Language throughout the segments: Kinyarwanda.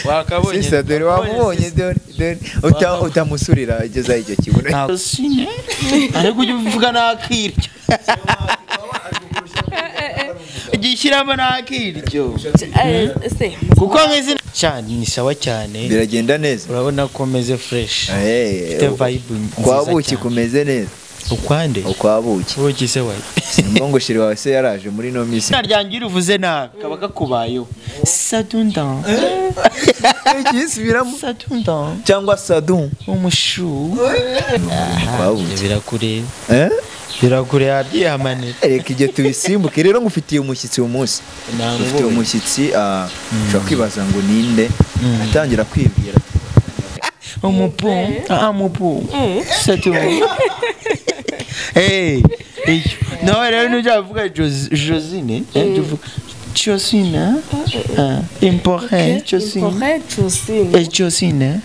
wakabonye sisa dore wamubonye dore utamusurira igeza icyo kibuno sine ariko ujye uvuga nakiryo gishyiramo nakiryo kuko nk'izina cyane ni sawa cyane biragenda neza urabona ko meze fresh te vibe kwabuki kumeze neza ukwande ukwabuki ubuki se wayi ngo shiri wawe se yaraje muri no misi naryangira uvuze nabi kaba gakubayo sadunda ikisubiramo sadunda cyangwa sadun umushu kwabuki birakure birakure yabyihamanika reka igihe tubisimbuke rero ngufitiye umushyitsi umunsi ufite umushyitsi ushobora kwibaza ngo ninde atangira kwibwira umupu satu no rero nujya vuga Josine Josine important Josine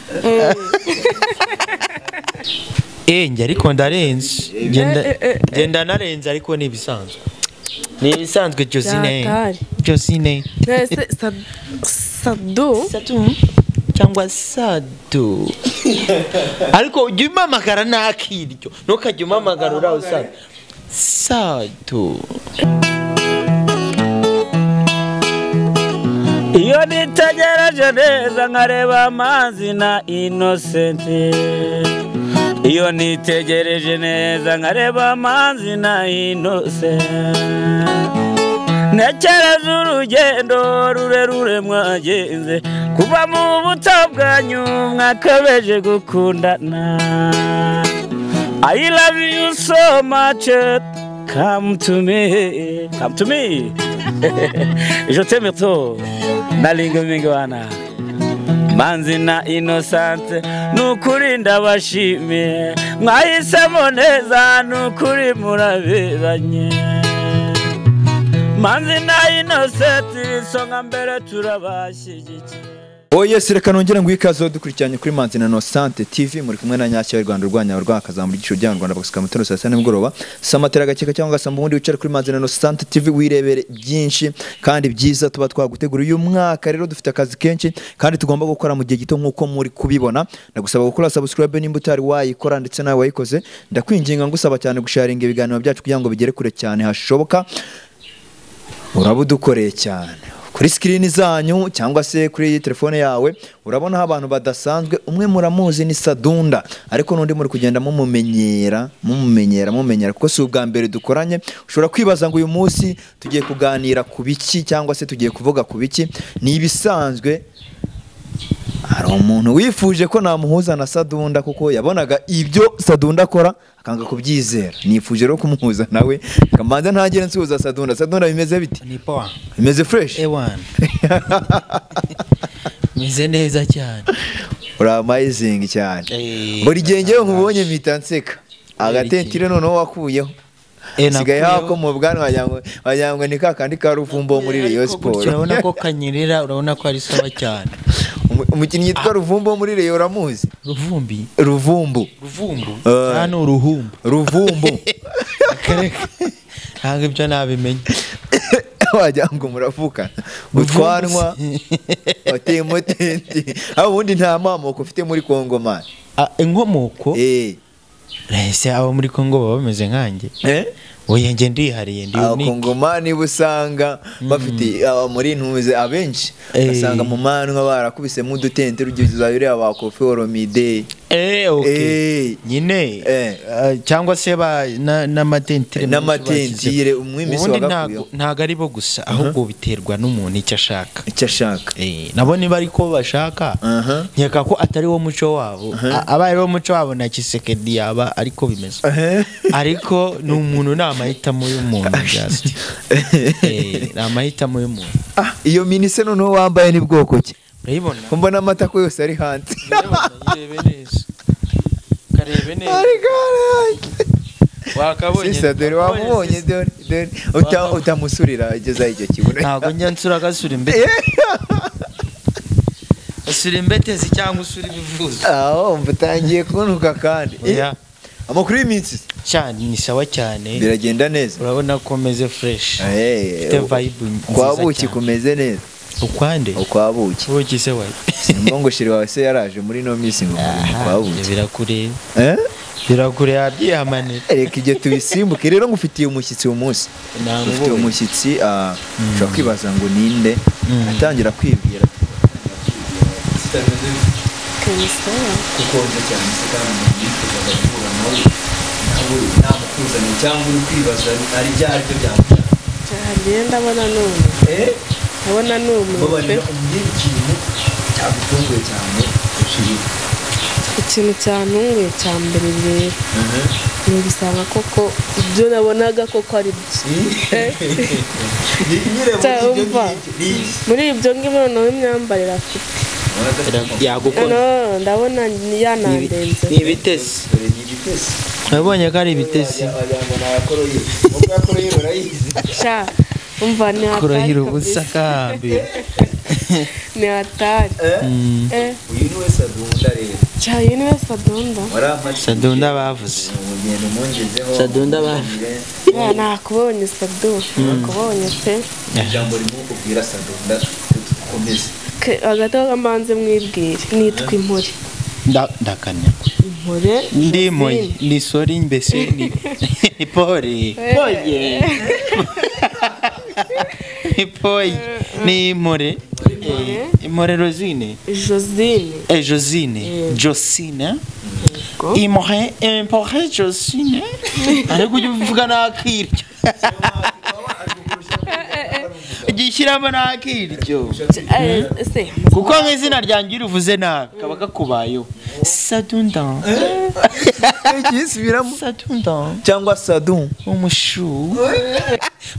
njye ariko ndarenze genda narenze ariko ni ibisanzwe Josine Sadu cyangwa sadu ariko ujye umamagara nakiryo ntukajye umamagara uraho sadu iyo nitegereje neza nkareba Manzi na Innocente iyo nitegereje neza nkareba Manzi na Innocente nekereza urugendo rurerure mwagenze kuva mu buto bwanyu mwakabeje gukundana I love you so much come to me je t'aime trop nalinga mingwana Manzi na Innocente nukuri ndabashimiye mwahisemo neza nukuri muraberanye Manzi na Innocente songa mbere turabashyigikiye yes reka nongera ngo ikazo dukurikiranye kuri Manzi na Innocente TV muri kumwe na Nyacyo y'Rwanda urwanya rwakazamura igiciro cy'u Rwanda bagasuka mu tono saa nimugoroba samatera gakeka cyangwa gasamba ubundi wicara kuri Manzi na Innocente TV wirebere byinshi kandi byiza tuba twagutegura uyu mwaka rero dufite akazi kenshi kandi tugomba gukora mu gihe gito nkuko muri kubibona ndagusaba gukora subscribe nimba utari wayikora ndetse nawe wayikoze ndakwinginga ngusaba cyane gusharinga ibiganiro byacu kugira ngo bigere kure cyane hashoboka urabudukoreye cyane kuri screen zanyu cyangwa se kuri telefone yawe urabona abantu badasanzwe umwe muramuzi ni Sadunda ariko nundi muri kugenda mumumenyera kuko si ubwa mbere dukoranye ushobora kwibaza ngo uyu munsi tugiye kuganira ku biki cyangwa se tugiye kuvuga ku biki ni ibisanzwe hari umuntu wifuje ko namuhuza na Sadunda kuko yabonaga ibyo Sadunda akora akanga kubyizera nifuje rero kumuhuza nawe kamanza ntagire nsuhuza Sadunda bimeze biti ni power bimeze fresh bimeze neza cyane ura amazing cyane buri gihe ngewe nkubonye mpita nseka agatentire noneho wakuyeho sigaye hako mu bwanwa wajyangwe ni kakandi ka Ruvumbo muri Rayon Sport urabona ko kanyerera urabona ko ari sawa cyane umukinnyi yitwa Ruvumbo muri Rayon uramuzi Ruvumbu hano Ruvumbu ntabwo ibyo nabimenye wajyango muravukana utwanwa wateye motenti aho ubundi nta mamoko ufite muri Kongo man inkomoko ese abo muri Kongo baba bameze nkanjye oya nge ndihariye ndi unique Kongomani busanga bafite muri ntuze abenshi basanga mu manwa barakubise mu dutente rugize yuri abakofe oromide okay nyine cyangwa se ba n'amatentire umwimisi wagakuyo ntago ari bo gusa ahubwo biterwa n'umuntu icyo ashaka nabo niba ariko bashaka nkeka ko atari wo muco wabo abaye bo muco wabo na Kisekedi yaba ariko bimeze ariko ni umuntu n'amahitamo y'umuntu just n'amahitamo y'umuntu iyo minise noneho wambaye ni bwoko ki urayibona mbona amatako yose ari hanze karebe neza wakabonye sisa dore wamubonye dore utamusurira igeza icyo kibuno ntago njya nsura gasura imbete asura imbetezi cyangwa usura ibivuzo mbutangiye kunuka kandi amakuru y'iminsi cyane ni sawa cyane biragenda neza urabona ko meze fresh te vibe kwabuki kumeze neza ukwande ukwabuki buki se wayi ngo shiri wawe se yaraje muri no misi ngo ukwabuki birakure birakure yabyihamane reka igihe tubisimbuke rero ngufitiye umushyitsi umunsi ufite umushyitsi ushobora kwibaza ngo ninde atangira kwibwira kukonje cyane se kandi yifuzaga guhura nawe namukuzanye cyangwa uri kwibaza ari byari byo byamujyana ndabona n'umwe ndabona n'umwe ikintu cyagutunguye cyane ikintu cyantunguye cya mbere rero ni ugisanga koko ibyo nabonaga koko ari byo muri ibyo ngibyo noneho imyambarire afite ndabona yanandenze ni ibitesi nabonye ko ari ibitesi sha umva ni Turiruka kambi ni hatari uyu ni we Sadunda rero cya uyu ni we Sadunda Sadunda bavuze Sadunda bavuze nakubonye Sadu nakubonye pe ijambo rimwe kubwira Sadunda dukomeze hagati aho mbanze mwibwire nitwa Impore ndakanya Impore ndimoye ni sori mbese ni pole Ipoyi ni Impore Impore Rosine Josine Impore Josine ariko ujya uvuga nakiryo gishyiramo nakiryo kuko nk'izina ryanjye uruvuze nabi kaba kakubayeho Sadunda ikisubiramo Sadunda cyangwa Sadun umushu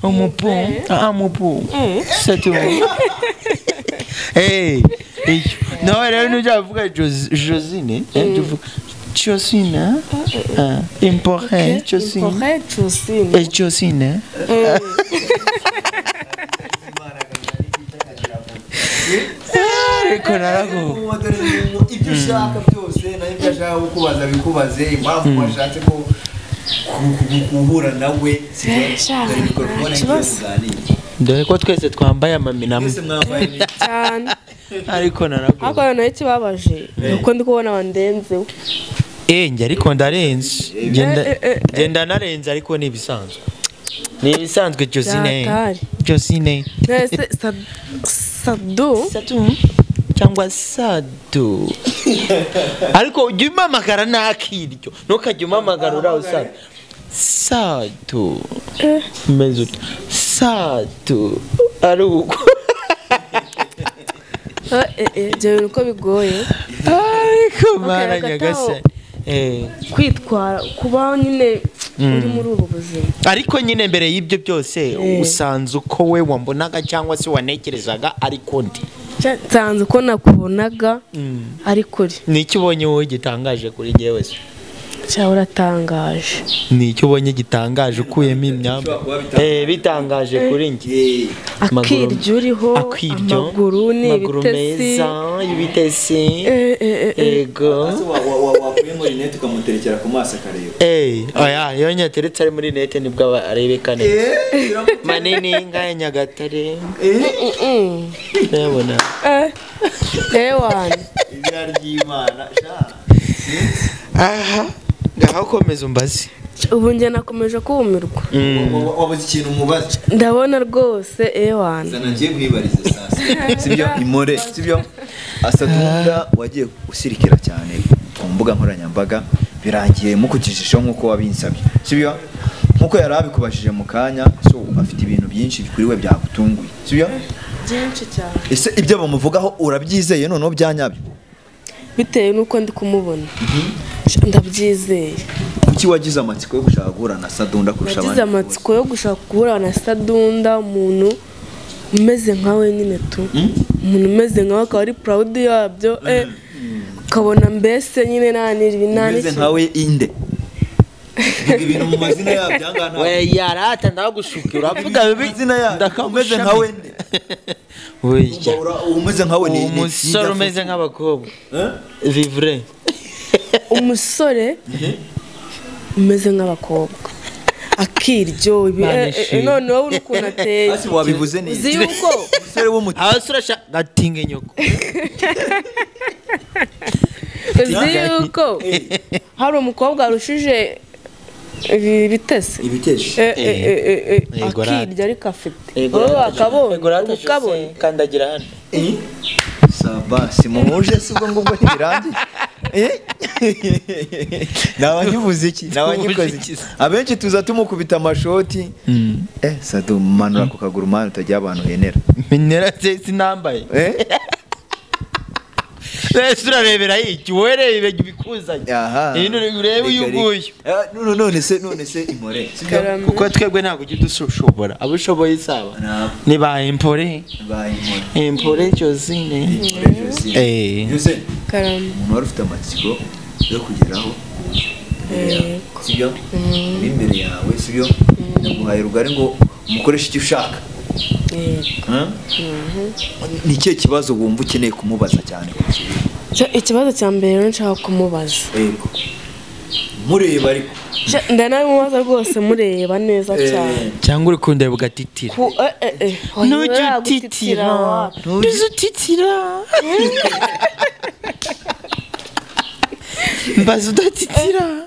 umupu Sadunda nawe rero nujya uvuga Josine Josine Impore Josine ariko narago ibyo ushaka byose n'ibyo ashaka kukubaza bikubaze impamvu washatse ko guhura nawe dore ko twese twambaye amaminamo cyane ariko narago ariko nayo kibabaje nuko ndi kubona wandenzeho njye ariko ndarenze genda narenze ariko ni ibisanzwe Josine Sadu cyangwa Sadu ariko ujya umamagara nakiryo ntukajya umamagara uraho Sadu meze Sadu ari uko byo uko bigoye ariko mara nyagase kwitwara kuba nyine uri muri ubu buzima ariko nyine mbere y'ibyo byose usanze uko we wambonaga cyangwa se wanekerezaga ariko ndi nsanze uko nakubonaga ariko uri ni icyo ubonye wowe gitangaje kuri njyewe se cyangwa uratangaje ni icyo ubonye gitangaje ukuyemo imyambaro bitangaje kuri njye akiryo uriho amaguru ni ibitesi yego wakuye muri net ukamuterekera ku maso akareba iyo nyateretse ari muri net nibwo arebeka neza manini nk'aya Nyagatare ndabona ewana izina ry'Imana aha ngaho komeza umbazi ubu njye nakomeje kumirwa wabuze ikintu umubaza ndabona rwose ewana zana ngiye kwibariza sasa sibyo Impore sibyo Sadunda wagiye usirikira cyane ku mbuga nkoranyambaga birangiye mukujijisho nkuko wabinsabye sibyo nkuko yarabikubashije mu kanya so afite ibintu byinshi bikuri we byagutunguye sibyo byinshi cyane ese ibyo bamuvugaho urabyizeye noneho byanyabyo bitewe nuko ndi kumubona ndabyizeye kuki wagize amatsiko yo gushaka guhura na Sadunda kurusha abandi wagize amatsiko yo gushaka guhura na Sadunda umuntu umeze nkawe nyine tu umuntu umeze nkawe akaba ari proud yabyo ukabona mbese nyine umeze nkawe inde ibintu mu mazina yabyo angana we yarata ndagushuka uravuga bizina yabyo umeze nkawe nde umeze nkawe ni umusore umeze nk'abakobwa vivre umusore umeze nk'abakobwa akiryo none wowe uri ukuntu ateye Asi wabivuze neza uzi yuko umusore w'umutima abasura gatinge nyoko uzi yuko hari umukobwa warushije ibitese akirya ariko afite wowe akabona kandagira hano saba simuhuje si ubwo ngubwo ntibirangiye nabanyubuze iki nabanyukoze iki abenshi tuza tumukubita amashoti Sadu manura ku kaguru mani utagira abantu henera sinambaye Wese urarebera iki wowe rebe bikuzanye urebe uyu nguyu none se impore kuko twebwe ntabwo dushobora abushoboye isaba ni ba impore Josine Jose umuntu wari ufite amatsiko yo kugeraho sibyo imbere yawe sibyo naguhaye rugari ngo umukoreshe icyo ushaka ni ikihe kibazo wumva ukeneye kumubaza cyane ikibazo cya mbere rero nshaka kumubaza mureba ariko ndanamubaza rwose mureba neza cyane cyangwa uri kundeba ugatitira ntujya utitira mbaza udatitira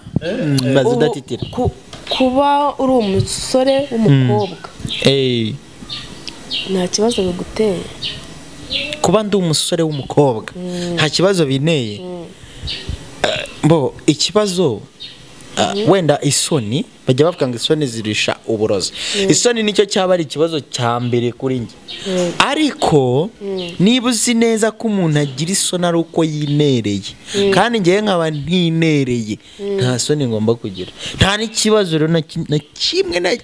kuba uri umusore w'umukobwa nta kibazo biguteye kuba ndi umusore w'umukobwa nta kibazo bineye bo ikibazo wenda isoni bajya bavuga ngo isoni zirisha uburozi isoni nicyo cyaba ari ikibazo cya mbere kuri njye ariko niba uzi neza ko umuntu agira isoni ari uko yinereye kandi ngewe nkaba ntinereye nta soni ngomba kugira nta n'ikibazo rero na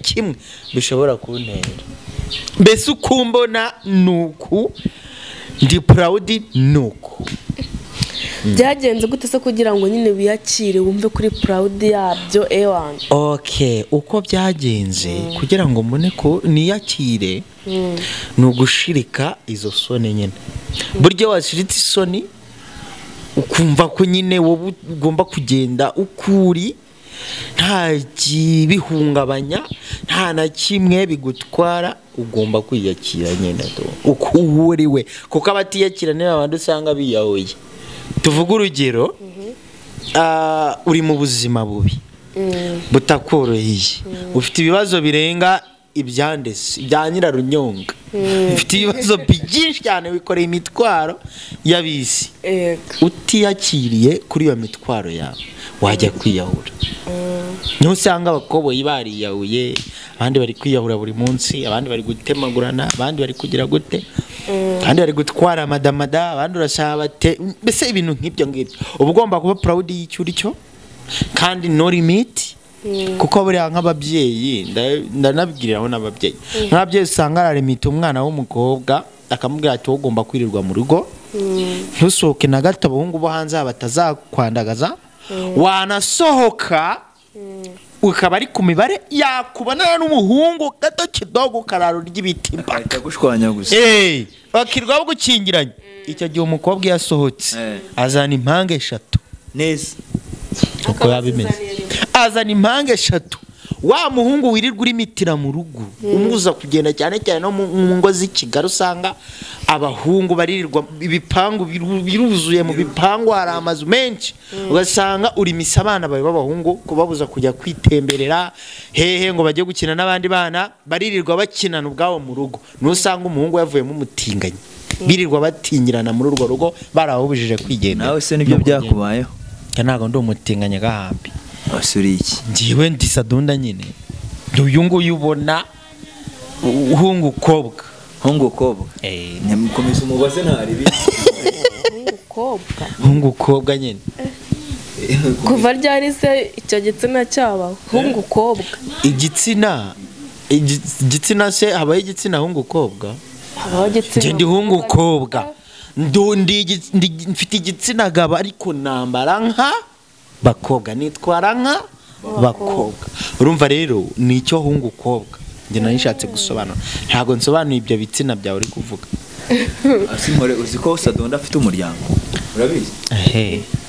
kimwe bishobora kuntera mbese ukumbona nuku ndi proud nuku byagenze gute se kugira ngo nyine wiyakire wumve kuri proud yabyo ewan uko byagenze kugira ngo mbone ko niyakire ni ugushirika izo soni nyine buryo washiritse isoni ukumva ko nyine wowe ugomba kugenda ukuri nta kibihungabanya nta na kimwe bigutwara ugomba kwiyakira nyine uko uriwe kuko abatiyakira niba abandi usanga biyahuye tuvuga urugero uri mu buzima bubi butakoroheye ufite ibibazo birenga ibyandese ibya nyirarunyonga ufite ibibazo byinshi cyane wikoreye imitwaro y'abisi utiyakiriye kuri iyo mitwaro yawe wajya kwiyahura niho usanga abakoboyi bariyahuye abandi bari kwiyahura buri munsi abandi bari gutemagurana abandi bari kugira gute abandi bari gutwara amadamada abandi urashaka bate mbese ibintu nk'ibyo ngibyo uba ugomba kuba proud y'icyo uri cyo kandi no limit kuko buriya nk'ababyeyi ndanabwiriraho n'ababyeyi nk'ababyeyi usanga ararimita umwana w'umukobwa akamubwira ati wowe ugomba kwirirwa mu rugo ntusohoke na gato abahungu bo hanze batazakwandagaza wanasohoka ukaba ari ku mibare yakubonana n'umuhungu gato kidogo kararo ry'ibiti mpaka gushwanya gusa bakirwa gukingiranye icyo gihe umukobwa yasohotse azana impanga eshatu neza uko yabimeze azana impanga eshatu wa muhungu wirirwa urimitira mu rugo umuza kugenda cyane cyane no mu ngo z'Ikigali usanga abahungu baririrwa ibipangu biruzuye mu bipangu hari amazu menshi ugasanga urimisa abana bawe b'abahungu kubabuza kujya kwitemberera hehe ngo bajye gukina n'abandi bana baririrwa bakinana ubwabo mu rugo n'usanga umuhungu yavuyemo umutinganye birirwa batinyirana muri urwo rugo barabubujije kwigenda nawe se nibyo byakubayeho ntago ndi umutinganye gahambi wasuri iki ngiwe ndi Sadunda nyine uyu nguyu ubona hungu kobwa nyamukomeza umubaze ntaribi hungu kobwa nyine kuva ryari se icyo gitsina cyaba hungu kobwa igitsina se habaye igitsina hungu kobwa habaho igitsina ndi hungu kobwa mfite igitsina gaba ariko nambara nka bakobwa nitwara nka bakobwa urumva rero nicyo hungu kobwa njye nanishatse gusobanura ntago nsobanuye ibyo bitsina byawe uri kuvuga asimore uzi ko Sadunda afite umuryango urabizi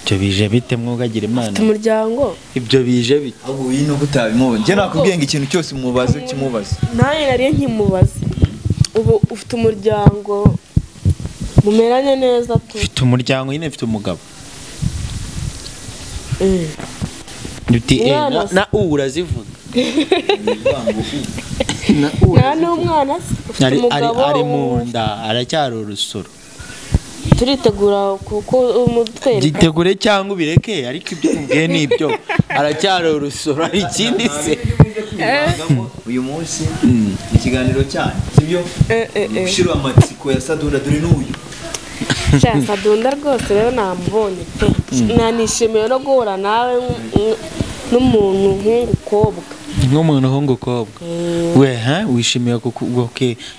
ibyo bije bite mwugagira imana ufite umuryango ibyo bije bite ahubwo yino gutabimubona njye nakubwiye ngo ikintu cyose umubaze kimubaze nanjye nari nkimubaza ubu ufite umuryango mumeranye neza tu ufite umuryango nyine ufite umugabo duti na urazivuga nta n'umwana ufite umugabo ari mu nda aracyari urusoro turitegura kuko umutwereka gitegure cyangwa ubireke ariko ibyo ubwiye ni ibyo aracyari urusoro hari ikindi se uyu munsi ikiganiro cyanyu sibyo gushira amatsiko ya Sadunda dore n'uyu Sadunda rwose rero namubonye pe nanishimiye no guhura nawe n'umuntu nk'umukobwa nk'umukobwa we wishimiye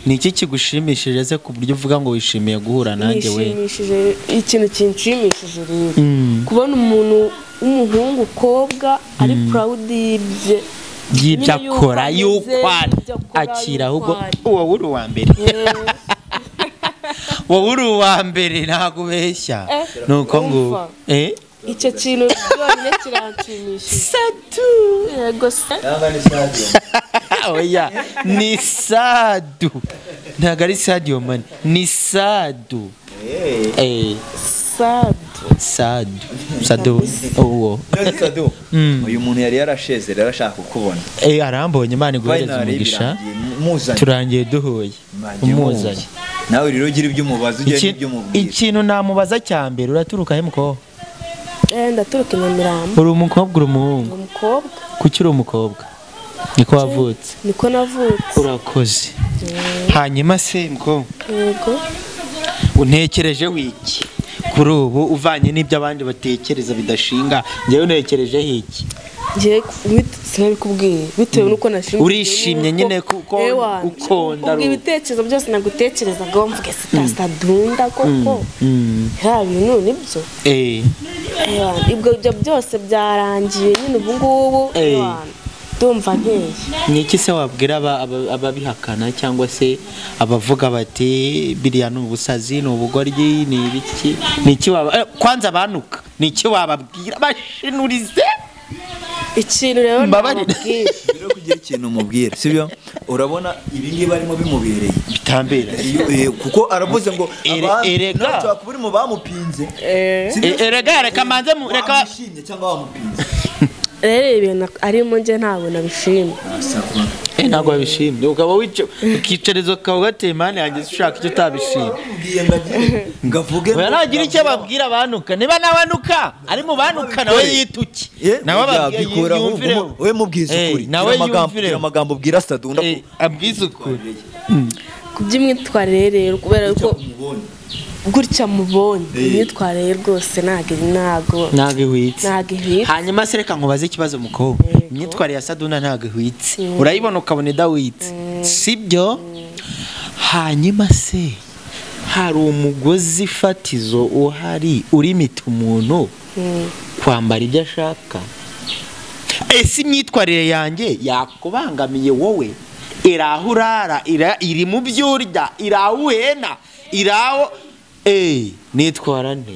ni iki kigushimishije se ku buryo uvuga ngo wishimiye guhura nanjye we nishimishije ikintu kinshimishije rero kubona umuntu w'umuhungu ukobwa ari proud y'ibyo akora yuko akira ahubwo wowe uri uwa mbere wowe uri uwa mbere ntabwo ubeshya nuko ngo icyo kintu cyonyine kiranshimishije Sadu yego se oya ni Sadu ntabwo ari Sadio Mane ni Sadu Sadu uwo uyu muntu yari yarasheze rero ashaka kukubona arambonye Imana iguhereza umugisha turangiye duhuye umuzanye nawe rero ugira ibyo umubaza ugira ibyo umubwira ikintu namubaza cya mbere uraturuka he muko ndaturuka i Nyamirambo uri umukobwa uri umuhungu umukobwa kuki uri umukobwa niko wavutse niko navutse urakoze hanyuma se mukobwa yego untekereje wiki kuri ubu uvanye n'ibyo abandi batekereza bidashinga njyewe unekereje hiki ngiye sinabikubwiye bitewe nuko nashinga urishimye nyine kuko ukonda ibitekerezo byose nagutekerezaga mvuge Sadunda koko ya bintu nibyo ibyo byose byarangiye nyine ubu ngubu ndumva nkeye ni iki se wabwira ababihakana cyangwa se abavuga bati biriya ni ubusazi ni ubugoryi ni ibiki ni iki kwanza abanuka ni iki wababwira bashinurize ikintu rero mbabarira rero kugira ikintu umubwira sibyo urabona ibi ngibi barimo bimubereye bitambera kuko aravuze ngo erega twakuburi mu bamupinze erega reka manze reka bishimye cyangwa bamupinze rero ibintu arimo nje ntabwo nabishimye ntabwo wabishimye ukaba ukicareza ukaba ugateye impande yanjye ushaka icyo utabishimye ngavuge nagira icyo babwira abanuka niba nabanuka ari mu banuka nawe yituki nawe babwira yumvireho we mubwiza ukuri nawe yumvireho amagambo ubwira Sadunda abwiza ukuri ku by'imyitwarire rero kubera ko gutya mubonye imyitwarire rwose ntago ihwitse hanyuma se reka nkubaze ikibazo mukobwa imyitwarire ya Sadunda ntago ihwitse urayibona ukabona idahwitse sibyo hanyuma se hari umugozi fatizo uhari urimita umuntu kwambara ibyo ashaka ese imyitwarire yanjye yakubangamiye wowe iraho urara iri mu byo urya iraho uhena iraho nitwara nte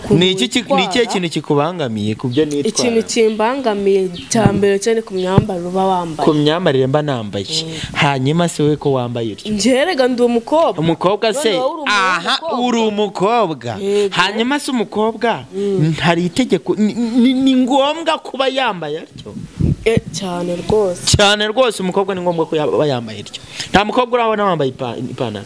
ni ikihe kintu kikubangamiye ku byo nitwara ikintu kimbangamiye cya mbere cyane ku myambarire uba wambaye ku myambarire mba nambaye hanyuma se we ko wambaye utyo ngerega ndi umukobwa se uri umukobwa hanyuma se umukobwa hari itegeko ni ngombwa kuba yambaye atyo cyane rwose umukobwa ni ngombwa ko yaba yambaye iryo nta mukobwa urabona wambaye ipantaro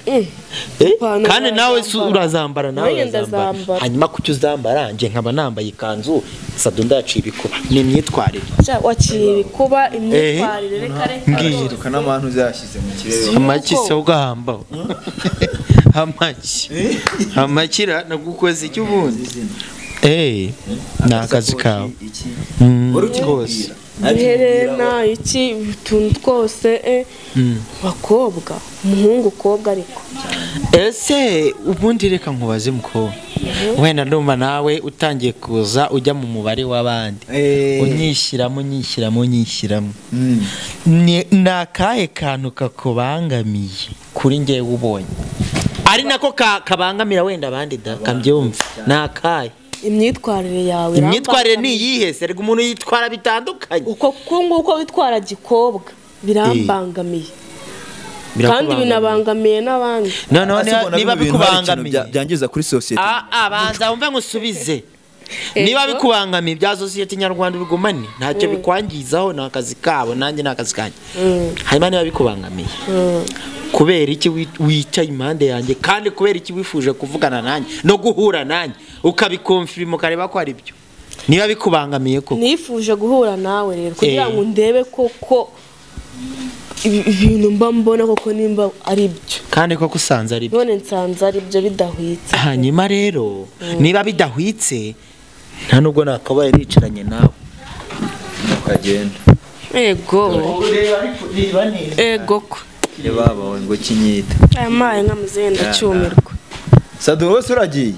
kandi nawe urazambara nawe urazambara hanyuma kuki uzambara nje nkaba nambaye ikanzu Sadunda yaciye ibikuba ni imyitwarire waciye ibikuba imyitwarire reka mbwira n'abantu uzashyize mu kirere amaki se ugahamba amakira nagukoze icyo ubundi ni akazi kawe rwose biherena iki utuntu twose bakobwa umuhungu ukobwa ariko ese ubundi reka nkubaze mukobwa wenda ndumva nawe utangiye kuza ujya mu mubare w'abandi unyishyiramo ni akahe kantu kakubangamiye kuri ngewe ubonye ari nako kabangamira wenda abandi da kambyumva nakaye imyitwarire yawe imyitwarire ni iyihe se rega umuntu yitwara bitandukanye uko witwara gikobwa birambangamiye kandi binabangamiye n'abandi niba bikubangamiye byangiza kuri society abanza wumve ngusubize niba bikubangamiye bya society nyarwanda bigumane ntacyo bikwangizaho n'akazi kabo nanjye n'akazi kanjye hanyuma niba bikubangamiye kubera iki wicaye impande yanjye kandi kubera iki wifuje kuvugana nanjye no guhura nanjye ukabikonfirma ukareba ko ari byo niba bikubangamiye ko nifuje guhura nawe rero kugira ngo ndebe koko ibintu mba mbona koko nimba ari byo kandi koko usanze ari byo none nsanze ari byo bidahwitse hanyuma rero niba bidahwitse nta nubwo nakabaye nicaranye nawe ukagenda ego ko YEBABAWE ngo kinyita amaye nkamuzenda cyumirwa Sadu wose uragiye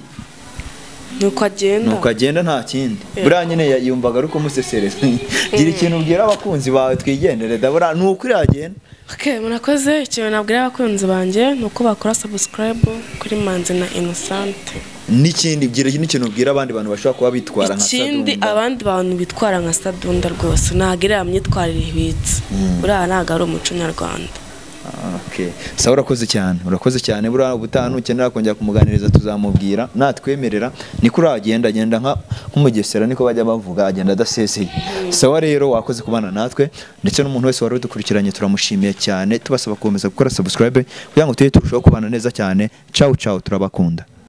nuko agenda nta kindi buriya nyine yumvaga ari kumusesereza gira ikintu ubwira abakunzi bawe twigendere dabura nuko iragenda murakoze ikintu nabwira abakunzi banjye nuko bakora subscribe kuri Manzi na Innocente n'ikindi gira ikintu ubwira abandi bantu bashobora kuba bitwara nka Sadunda ikindi abandi bantu bitwara nka Sadunda rwose ntagira myitwarire ibitse buriya ntago ari umuco nyarwanda sawa urakoze cyane buriya ubutaha nukenera kongera kumuganiriza tuzamubwira natwemerera niko uragenda nk'umugesera niko bajya bavuga agenda adaseseye sawa rero wakoze kubana natwe ndetse n'umuntu wese wari udukurikiranye turamushimiye cyane tubasaba gukomeza gukora subscribe kugira ngo tujye turushaho kubana neza cyane ciao turabakunda.